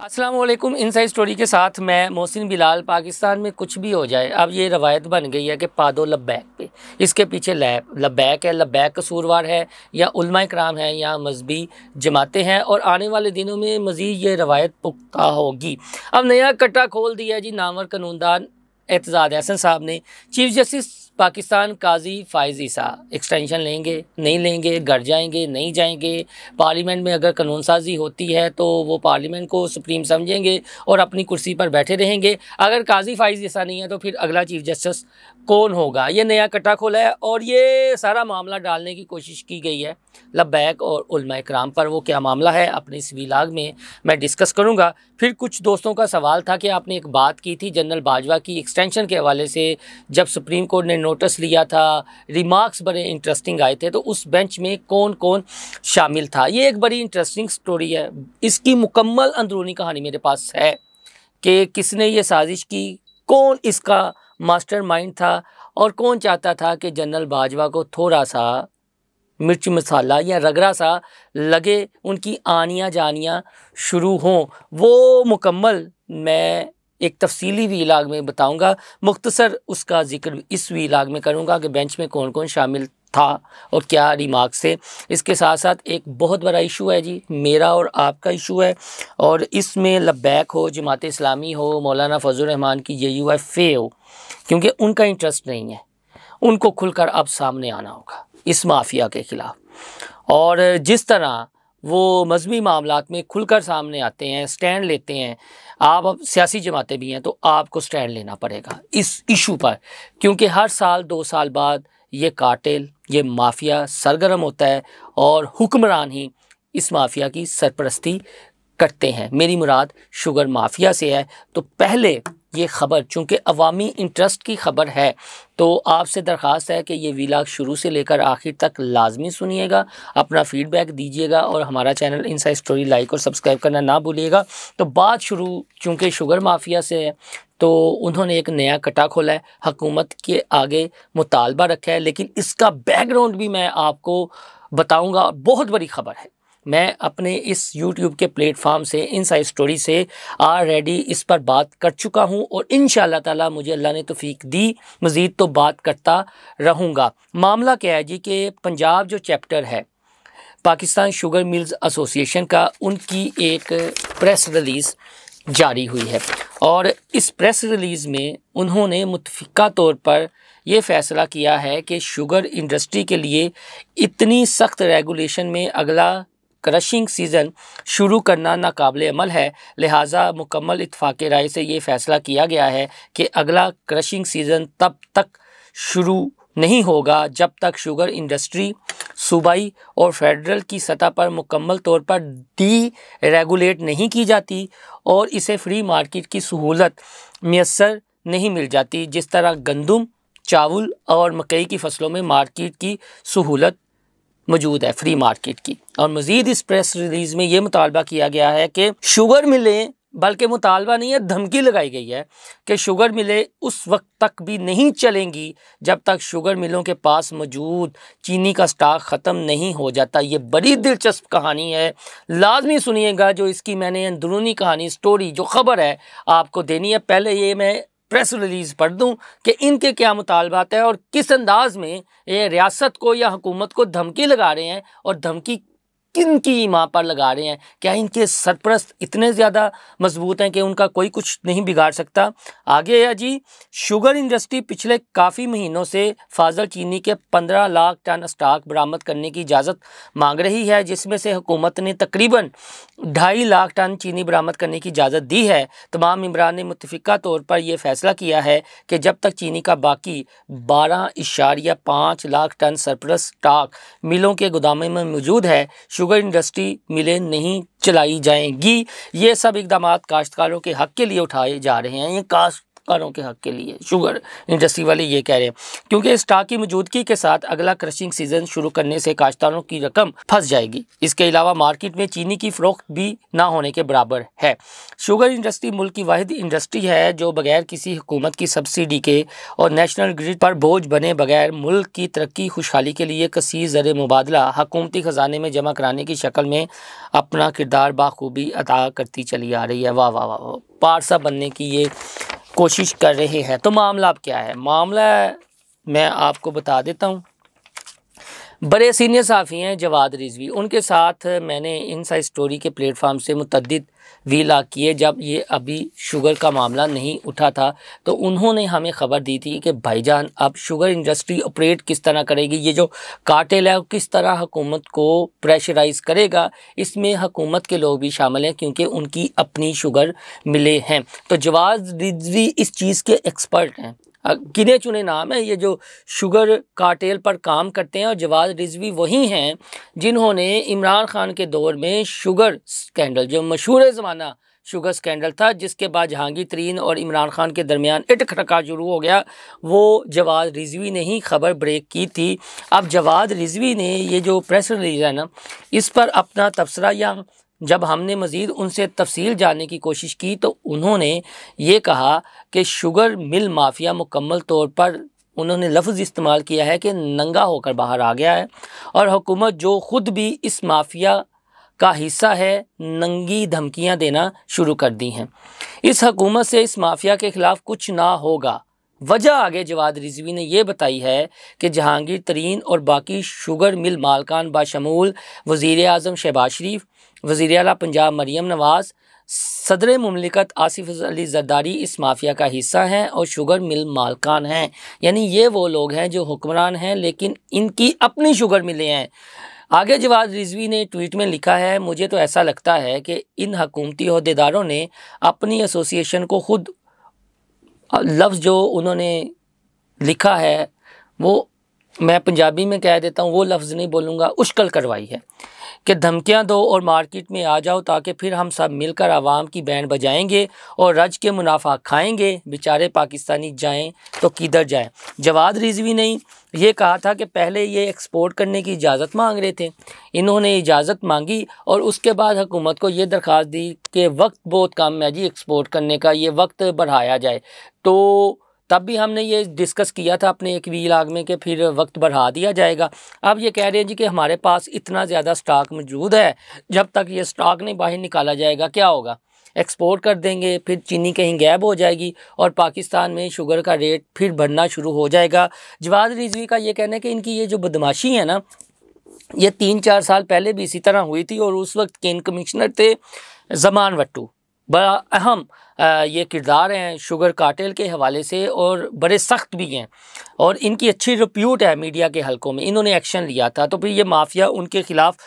अस्सलाम वालेकुम। Inside story के साथ मैं मोहसिन बिलाल। पाकिस्तान में कुछ भी हो जाए, अब ये रवायत बन गई है कि पादो लब्बैक पे, इसके पीछे लब्बैक है, लब्बैक कसूरवार है या उलमा इकराम है या मजहबी जमातें हैं, और आने वाले दिनों में मज़ीद ये रवायत पुख्ता होगी। अब नया कट्टा खोल दिया जी नामवर कानूनदान एतजाद हसन साहब ने। चीफ जस्टिस पाकिस्तान काजी फ़ाइज़ ईसा एक्सटेंशन लेंगे नहीं लेंगे, घर जाएंगे नहीं जाएंगे, पार्लियामेंट में अगर कानून साजी होती है तो वो पार्लियामेंट को सुप्रीम समझेंगे और अपनी कुर्सी पर बैठे रहेंगे। अगर काजी फ़ाइज़ ईसा नहीं है तो फिर अगला चीफ जस्टिस कौन होगा? ये नया कट्टा खोला है और ये सारा मामला डालने की कोशिश की गई है लब्बैक और उलमा इकराम पर। वो क्या मामला है अपने इस व्लॉग में मैं डिस्कस करूँगा। फिर कुछ दोस्तों का सवाल था कि आपने एक बात की थी जनरल बाजवा की एक्सटेंशन के हवाले से, जब सुप्रीम कोर्ट ने नोटिस लिया था, रिमार्क्स बड़े इंटरेस्टिंग आए थे, तो उस बेंच में कौन कौन शामिल था। ये एक बड़ी इंटरेस्टिंग स्टोरी है। इसकी मुकम्मल अंदरूनी कहानी मेरे पास है कि किसने ये साजिश की, कौन इसका मास्टरमाइंड था और कौन चाहता था कि जनरल बाजवा को थोड़ा सा मिर्च मसाला या रगड़ा सा लगे, उनकी आनियाँ जानियाँ शुरू हों। वो मुकम्मल मैं एक तफसीली व्लॉग में बताऊंगा। मुख्तसर उसका जिक्र इस व्लॉग में करूंगा कि बेंच में कौन कौन शामिल था और क्या रिमार्क्स थे। इसके साथ साथ एक बहुत बड़ा इशू है जी, मेरा और आपका इशू है, और इसमें लब्बैक हो, जमात इस्लामी हो, मौलाना फजल रहमान की JUIF हो, क्योंकि उनका इंटरेस्ट नहीं है। उनको खुलकर अब सामने आना होगा इस माफिया के ख़िलाफ़। और जिस तरह वो मजहबी मामलात में खुलकर सामने आते हैं, स्टैंड लेते हैं, आप अब सियासी जमातें भी हैं तो आपको स्टैंड लेना पड़ेगा इस इशू पर, क्योंकि हर साल 2 साल बाद ये कार्टेल, ये माफिया सरगर्म होता है और हुक्मरान ही इस माफिया की सरपरस्ती करते हैं। मेरी मुराद शुगर माफिया से है। तो पहले ये ख़बर, चूँकि अवामी इंटरेस्ट की ख़बर है, तो आपसे दरख्वास्त है कि ये व्लॉग शुरू से लेकर आखिर तक लाजमी सुनिएगा, अपना फीडबैक दीजिएगा और हमारा चैनल इनसाइड स्टोरी लाइक और सब्सक्राइब करना ना भूलिएगा। तो बात शुरू चूँकि शुगर माफिया से है, तो उन्होंने एक नया कट्टा खोला है, हुकूमत के आगे मुतालबा रखा है, लेकिन इसका बैकग्राउंड भी मैं आपको बताऊँगा। बहुत बड़ी ख़बर है। मैं अपने इस YouTube के प्लेटफार्म से, इनसाइड स्टोरी से ऑलरेडी इस पर बात कर चुका हूं और इंशाअल्लाह ताला मुझे अल्लाह ने तौफीक दी, मज़ीद तो बात करता रहूँगा। मामला क्या है जी कि पंजाब जो चैप्टर है पाकिस्तान शुगर मिल्स एसोसिएशन का, उनकी एक प्रेस रिलीज़ जारी हुई है और इस प्रेस रिलीज़ में उन्होंने मुतफ़िका तौर पर ये फ़ैसला किया है कि शुगर इंडस्ट्री के लिए इतनी सख्त रेगुलेशन में अगला क्रशिंग सीज़न शुरू करना नाकाबिले अमल है। लिहाजा मुकम्मल इत्फाक़ राय से ये फ़ैसला किया गया है कि अगला क्रशिंग सीज़न तब तक शुरू नहीं होगा जब तक शुगर इंडस्ट्री सूबाई और फेडरल की सतह पर मुकम्मल तौर पर डी रेगुलेट नहीं की जाती और इसे फ्री मार्केट की सहूलत मैसर नहीं मिल जाती, जिस तरह गंदम, चावल और मकई की फसलों में मार्केट की सहूलत मौजूद है, फ्री मार्केट की। और मज़ीद इस प्रेस रिलीज़ में ये मुतालबा किया गया है कि शुगर मिलें, बल्कि मुतालबा नहीं है, धमकी लगाई गई है कि शुगर मिलें उस वक्त तक भी नहीं चलेंगी जब तक शुगर मिलों के पास मौजूद चीनी का स्टॉक ख़त्म नहीं हो जाता। ये बड़ी दिलचस्प कहानी है, लाजमी सुनिएगा। जो इसकी मैंने अंदरूनी कहानी, स्टोरी, जो ख़बर है आपको देनी है। पहले ये मैं प्रेस रिलीज़ पढ़ दूं कि इनके क्या मुतालबात है और किस अंदाज में ये रियासत को या हुकूमत को धमकी लगा रहे हैं और धमकी किन की माँ पर लगा रहे हैं। क्या इनके सरपरस्त इतने ज़्यादा मजबूत हैं कि उनका कोई कुछ नहीं बिगाड़ सकता? आगे है जी, शुगर इंडस्ट्री पिछले काफ़ी महीनों से फाजल चीनी के 15 लाख टन स्टॉक बरामद करने की इजाज़त मांग रही है, जिसमें से हुकूमत ने तकरीबन 2.5 लाख टन चीनी बरामद करने की इजाज़त दी है। तमाम मेंबरान ने मुत्तफ़िका तौर पर यह फ़ैसला किया है कि जब तक चीनी का बाकी 12.5 लाख टन सरप्लस स्टॉक मिलों के गोदामों में मौजूद है, शुगर इंडस्ट्री मिलें नहीं चलाई जाएंगी। ये सब इकदाम काश्तकारों के हक़ के लिए उठाए जा रहे हैं। ये कारों के हक के लिए शुगर इंडस्ट्री वाले ये कह रहे हैं, क्योंकि स्टॉक की मौजूदगी के साथ अगला क्रशिंग सीजन शुरू करने से काश्तकारों की रकम फंस जाएगी। इसके अलावा मार्केट में चीनी की फरोख्त भी ना होने के बराबर है। शुगर इंडस्ट्री मुल्क की वाहिद इंडस्ट्री है जो बगैर किसी हुकूमत की सब्सिडी के और नेशनल ग्रिड पर बोझ बने बगैर मुल्क की तरक्की खुशहाली के लिए कसीर ज़र मुबादला हुकूमती ख़जाने में जमा कराने की शक्ल में अपना किरदार बाखूबी अदा करती चली आ रही है। वाह वाह वाह, पारसा बनने की ये कोशिश कर रहे हैं। तो मामला अब क्या है? मामला मैं आपको बता देता हूँ। बड़े सीनियर साफ़ी हैं जवाद रिजवी, उनके साथ मैंने इनसाइड स्टोरी के प्लेटफार्म से मुतअद्दिद वीलाग किए। जब ये अभी शुगर का मामला नहीं उठा था तो उन्होंने हमें ख़बर दी थी कि भाईजान अब शुगर इंडस्ट्री ऑपरेट किस तरह करेगी, ये जो कार्टेल है किस तरह हुकूमत को प्रेशराइज़ करेगा। इसमें हुकूमत के लोग भी शामिल हैं क्योंकि उनकी अपनी शुगर मिले हैं। तो जवाद रिजवी इस चीज़ के एक्सपर्ट हैं, गिने चुने नाम है ये जो शुगर कार्टेल पर काम करते हैं। और जवाद रिजवी वही हैं जिन्होंने इमरान खान के दौर में शुगर स्कैंडल, जो मशहूर ज़माना शुगर स्कैंडल था जिसके बाद जहांगीर तरीन और इमरान खान के दरमियान इटखटका शुरू हो गया, वो जवाद रिजवी ने ही खबर ब्रेक की थी। अब जवाद रिजवी ने ये जो प्रेस रिलीज है ना, इस पर अपना तबसरा या जब हमने मज़ीद उनसे तफसील जानने की कोशिश की तो उन्होंने ये कहा कि शुगर मिल माफिया मुकम्मल तौर पर, उन्होंने लफ्ज़ इस्तेमाल किया है कि नंगा होकर बाहर आ गया है और हुकूमत जो ख़ुद भी इस माफिया का हिस्सा है नंगी धमकियां देना शुरू कर दी हैं। इस हुकूमत से इस माफिया के ख़िलाफ़ कुछ ना होगा। वजह आगे जवाद रिजवी ने यह बताई है कि जहांगीर तरीन और बाकी शुगर मिल मालकान बाशमूल वज़ीर आज़म शहबाज शरीफ, वज़ीर आला पंजाब मरीम नवाज़, सदर मुमलिकत आसिफ अली जरदारी इस माफिया का हिस्सा हैं और शुगर मिल मालकान हैं। यानी ये वो लोग हैं जो हुक्मरान हैं लेकिन इनकी अपनी शुगर मिलें हैं। आगे जवाद रिजवी ने ट्वीट में लिखा है, मुझे तो ऐसा लगता है कि इन हुकूमती अहदेदारों ने अपनी एसोसिएशन को खुद, लफ्ज़ जो उन्होंने लिखा है वो मैं पंजाबी में कह देता हूँ, वो लफ्ज़ नहीं बोलूँगा, उश्कल करवाई है कि धमकियां दो और मार्केट में आ जाओ ताकि फिर हम सब मिलकर आवाम की बैंड बजाएंगे और रज के मुनाफा खाएंगे। बेचारे पाकिस्तानी जाएं तो किधर जाएं। जवाद रिजवी ने ये कहा था कि पहले ये एक्सपोर्ट करने की इजाज़त मांग रहे थे, इन्होंने इजाज़त मांगी और उसके बाद हुकूमत को ये दरख्वास्त दी कि वक्त बहुत कम है जी एक्सपोर्ट करने का, ये वक्त बढ़ाया जाए। तो तब भी हमने ये डिस्कस किया था अपने एक वीलाग में कि फिर वक्त बढ़ा दिया जाएगा। अब ये कह रहे हैं जी कि हमारे पास इतना ज़्यादा स्टॉक मौजूद है, जब तक ये स्टॉक नहीं बाहर निकाला जाएगा क्या होगा, एक्सपोर्ट कर देंगे, फिर चीनी कहीं गायब हो जाएगी और पाकिस्तान में शुगर का रेट फिर बढ़ना शुरू हो जाएगा। जवाद रिजवी का ये कहना है कि इनकी ये जो बदमाशी है ना, ये 3-4 साल पहले भी इसी तरह हुई थी और उस वक्त केन कमिश्नर थे ज़मान वट्टू, बड़ा अहम ये किरदार हैं शुगर कार्टेल के हवाले से और बड़े सख्त भी हैं और इनकी अच्छी रिप्यूट है मीडिया के हलकों में, इन्होंने एक्शन लिया था तो फिर ये माफिया उनके ख़िलाफ़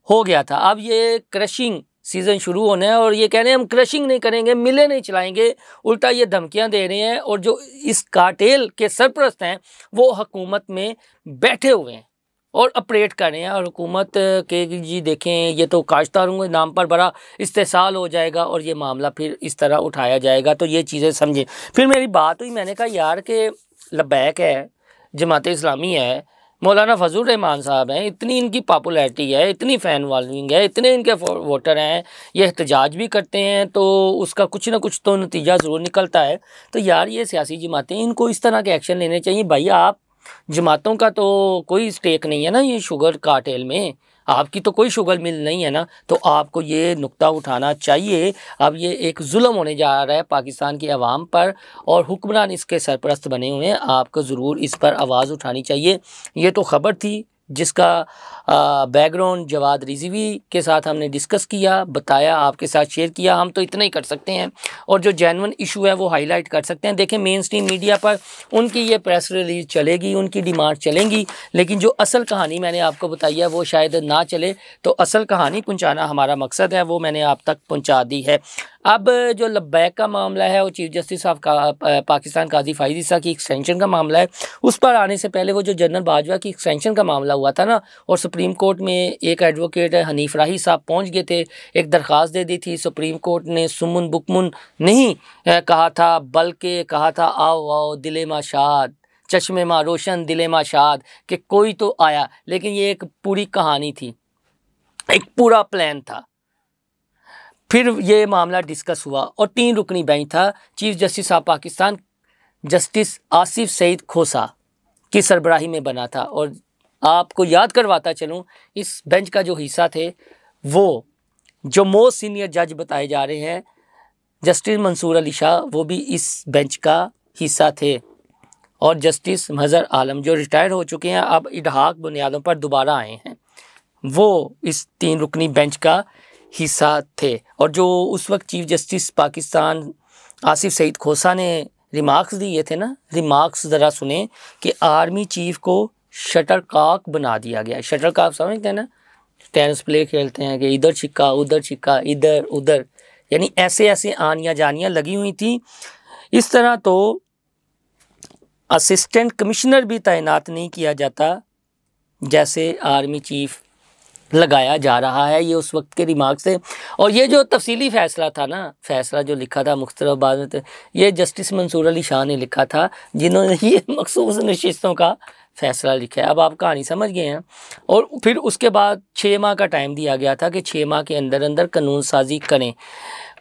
हो गया था। अब ये क्रशिंग सीज़न शुरू होना है और ये कह रहे हैं हम क्रशिंग नहीं करेंगे, मिलें नहीं चलाएंगे, उल्टा ये धमकियां दे रहे हैं और जो इस कार्टेल के सरपरस्त हैं वो हुकूमत में बैठे हुए हैं और ऑपरेट कर रहे हैं। और हुकूमत के जी देखें ये तो काश्तकारों के नाम पर बड़ा इस्तेसाल हो जाएगा और ये मामला फिर इस तरह उठाया जाएगा। तो ये चीज़ें समझें। फिर मेरी बात हुई, मैंने कहा यार कि लब्बैक है, जमात इस्लामी है, मौलाना फजल रहमान साहब हैं, इतनी इनकी पॉपुलैरिटी है, इतनी फ़ैन फॉलोइंग है, इतने इनके वोटर हैं, ये एहतजाज भी करते हैं तो उसका कुछ ना कुछ तो नतीजा ज़रूर निकलता है। तो यार ये सियासी जमातें, इनको इस तरह के एक्शन लेने चाहिए। भाई आप जमातों का तो कोई स्टेक नहीं है ना ये शुगर कार्टेल में, आपकी तो कोई शुगर मिल नहीं है ना, तो आपको ये नुक्ता उठाना चाहिए। अब ये एक जुल्म होने जा रहा है पाकिस्तान की आवाम पर और हुक्मरान इसके सरपरस्त बने हुए हैं, आपको ज़रूर इस पर आवाज़ उठानी चाहिए। ये तो ख़बर थी जिसका बैकग्राउंड जवाद रिजवी के साथ हमने डिस्कस किया, बताया, आपके साथ शेयर किया। हम तो इतना ही कर सकते हैं और जो जेन्युइन इशू है वो हाईलाइट कर सकते हैं। देखें मेन स्ट्रीम मीडिया पर उनकी ये प्रेस रिलीज चलेगी, उनकी डिमांड चलेंगी, लेकिन जो असल कहानी मैंने आपको बताई है वो शायद ना चले। तो असल कहानी पहुँचाना हमारा मकसद है, वो मैंने आप तक पहुँचा दी है। अब जो लब्बैक का मामला है वो चीफ जस्टिस ऑफ पाकिस्तान काजी फाइज ईसा की एक्सटेंशन का मामला है। उस पर आने से पहले वो जो जनरल बाजवा की एक्सटेंशन का मामला हुआ था ना, और सुप्रीम कोर्ट में एक एडवोकेट हनीफ राही साहब पहुंच गए थे, एक दरख्वास्त दे दी थी। सुप्रीम कोर्ट ने सुमुन बुकमुन नहीं कहा था, बल्कि कहा था आओ आओ दिले माशाद, चश्मे मा रोशन दिले माशाद, कि कोई तो आया। लेकिन ये एक पूरी कहानी थी, एक पूरा प्लान था। फिर ये मामला डिस्कस हुआ और 3 रुकनी बेंच था। Chief justice of Pakistan justice Asif Saeed Khosa की सरबराही में बना था। और आपको याद करवाता चलूँ, इस बेंच का जो हिस्सा थे वो जो मोस्ट सीनियर जज बताए जा रहे हैं जस्टिस मंसूर अली शाह, वो भी इस बेंच का हिस्सा थे। और जस्टिस मजहर आलम जो रिटायर हो चुके हैं, अब इल्हाक बुनियादों पर दोबारा आए हैं, वो इस 3 रुकनी बेंच का हिस्सा थे। और जो उस वक्त चीफ जस्टिस पाकिस्तान आसिफ सईद खोसा ने रिमार्क्स दिए थे ना, रिमार्क्स ज़रा सुने कि आर्मी चीफ को शटलकॉक बना दिया गया। शटलकॉक समझते हैं ना, टेनिस प्ले खेलते हैं कि इधर छिक्का उधर छिक्का इधर उधर, यानी ऐसे ऐसे आनियाँ जानियाँ लगी हुई थी। इस तरह तो असिस्टेंट कमिश्नर भी तैनात नहीं किया जाता जैसे आर्मी चीफ लगाया जा रहा है। ये उस वक्त के रिमार्क्स थे। और ये जो तफसीली फ़ैसला था ना, फ़ैसला जो लिखा था मुख्तलिफ बाद में, ये जस्टिस मंसूर अली शाह ने लिखा था, जिन्होंने ये मखसूस नशिस्तों का फ़ैसला लिखा है। अब आप कहानी समझ गए हैं। और फिर उसके बाद 6 माह का टाइम दिया गया था कि 6 माह के अंदर अंदर कानून साजी करें।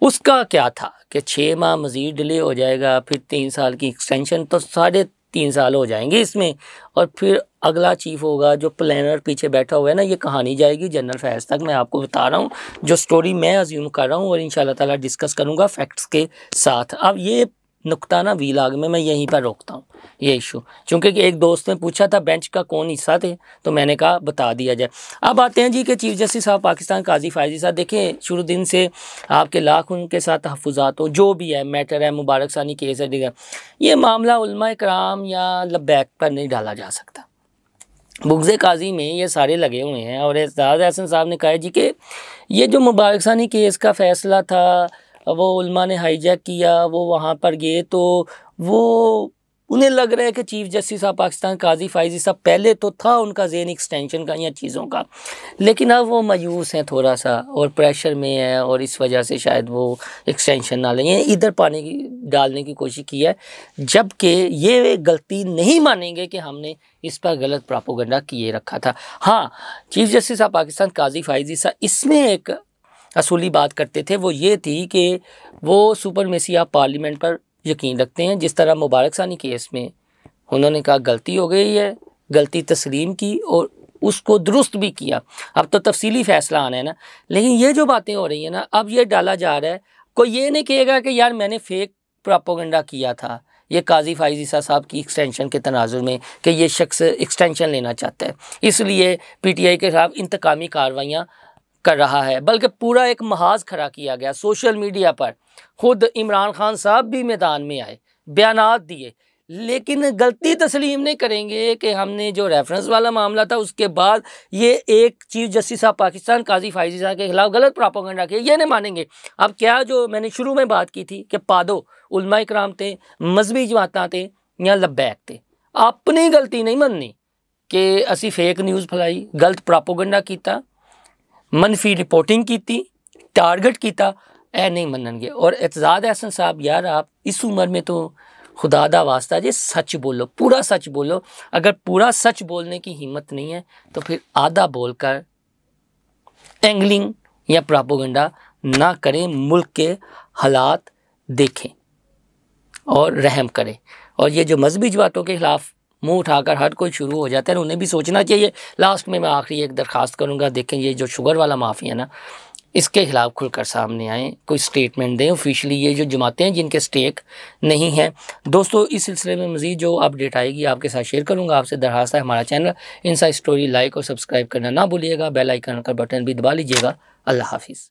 उसका क्या था कि 6 माह मज़ीद डिले हो जाएगा, फिर 3 साल की एक्सटेंशन, तो 3.5 साल हो जाएंगे इसमें। और फिर अगला चीफ होगा जो प्लानर पीछे बैठा हुआ है ना, ये कहानी जाएगी जनरल फैज़ तक। मैं आपको बता रहा हूँ जो स्टोरी मैं अज्यूम कर रहा हूँ, और इंशाल्लाह ताला डिस्कस करूँगा फैक्ट्स के साथ। अब ये नुक्ता ना वीलाग में मैं यहीं पर रोकता हूँ ये इशू, चूँकि एक दोस्त ने पूछा था बेंच का कौन हिस्सा थे, तो मैंने कहा बता दिया जाए। अब आते हैं जी कि चीफ जस्टिस साहब पाकिस्तान काजी फायजी साहब, देखें शुरू दिन से आपके लाख उनके साथ तहफ़्फ़ुज़ात हो, जो भी है मैटर है, मुबारक सानी केस है, दिगर ये मामला उलमा कराम या लब्बैक पर नहीं डाला जा सकता। बुग़्ज़े काजी में ये सारे लगे हुए हैं। और एजाज़ हसन साहब ने कहा जी कि ये जो मुबारक सानी केस का फ़ैसला था, वो उलमा ने हाईजैक किया, वो वहाँ पर गए तो वो उन्हें लग रहा है कि चीफ जस्टिस ऑफ पाकिस्तान काजी फायजी साहब पहले तो था उनका ज़हन एक्सटेंशन का या चीज़ों का, लेकिन अब वो मायूस हैं थोड़ा सा और प्रेशर में है, और इस वजह से शायद वो एक्सटेंशन ना लें, इधर पाने की डालने की कोशिश की है। जबकि ये गलती नहीं मानेंगे कि हमने इस पर गलत प्रोपेगेंडा किए रखा था। हाँ, चीफ जस्टिस ऑफ पाकिस्तान काजी फायजी साहब इसमें एक असूली बात करते थे, वो ये थी कि वो सुपरमेसी ऑफ पार्लियामेंट पर यकीन रखते हैं। जिस तरह मुबारक सानी केस में उन्होंने कहा गलती हो गई है, गलती तस्लीम की और उसको दुरुस्त भी किया। अब तो तफसीली फ़ैसला आना है ना, लेकिन ये जो बातें हो रही हैं ना, अब ये डाला जा रहा है, कोई ये नहीं कहेगा कि यार मैंने फेक प्रोपेगेंडा किया था ये काजी फायजी साहब की एक्सटेंशन के तनाजुर में कि ये शख्स एक्सटेंशन लेना चाहता है, इसलिए PTI के खिलाफ इंतकामी कार्रवाइयाँ कर रहा है। बल्कि पूरा एक महाज खड़ा किया गया सोशल मीडिया पर, खुद इमरान खान साहब भी मैदान में आए, बयानात दिए, लेकिन गलती तस्लीम नहीं करेंगे कि हमने जो रेफरेंस वाला मामला था उसके बाद ये एक चीफ जस्टिस ऑफ पाकिस्तान काजी फायजी साहब के खिलाफ गलत प्रोपेगेंडा किया, ये नहीं मानेंगे। अब क्या जो मैंने शुरू में बात की थी कि पादो उलमा इकराम थे, मजहबी जमातां थे या लब्बैक थे, अपनी गलती नहीं मननी कि असी फेक न्यूज़ फैलाई, गलत प्रोपेगेंडा किया, मनफी रिपोर्टिंग की, टारगेट किया, ए नहीं मननगे। और एजाज़ हसन साहब, यार आप इस उम्र में तो खुदा दा वास्ता जी सच बोलो, पूरा सच बोलो। अगर पूरा सच बोलने की हिम्मत नहीं है तो फिर आधा बोलकर एंगलिंग या प्रोपेगेंडा ना करें, मुल्क के हालात देखें और रहम करें। और ये जो मजहबी जमातों के खिलाफ मुंह उठाकर हर कोई शुरू हो जाता है, उन्हें भी सोचना चाहिए। लास्ट में मैं आखिरी एक दरख्वास्त करूंगा, देखें ये जो शुगर वाला माफिया ना, इसके खिलाफ खुलकर सामने आएँ, कोई स्टेटमेंट दें ऑफिशियली। ये जो जमातें हैं जिनके स्टेक नहीं हैं, दोस्तों इस सिलसिले में मज़ीद जो अपडेट आएगी आपके साथ शेयर करूंगा। आपसे दरख्वास्त है हमारा चैनल इनसाइड स्टोरी लाइक और सब्सक्राइब करना ना भूलिएगा, बेल आइकन का बटन भी दबा लीजिएगा। अल्लाह हाफिज़।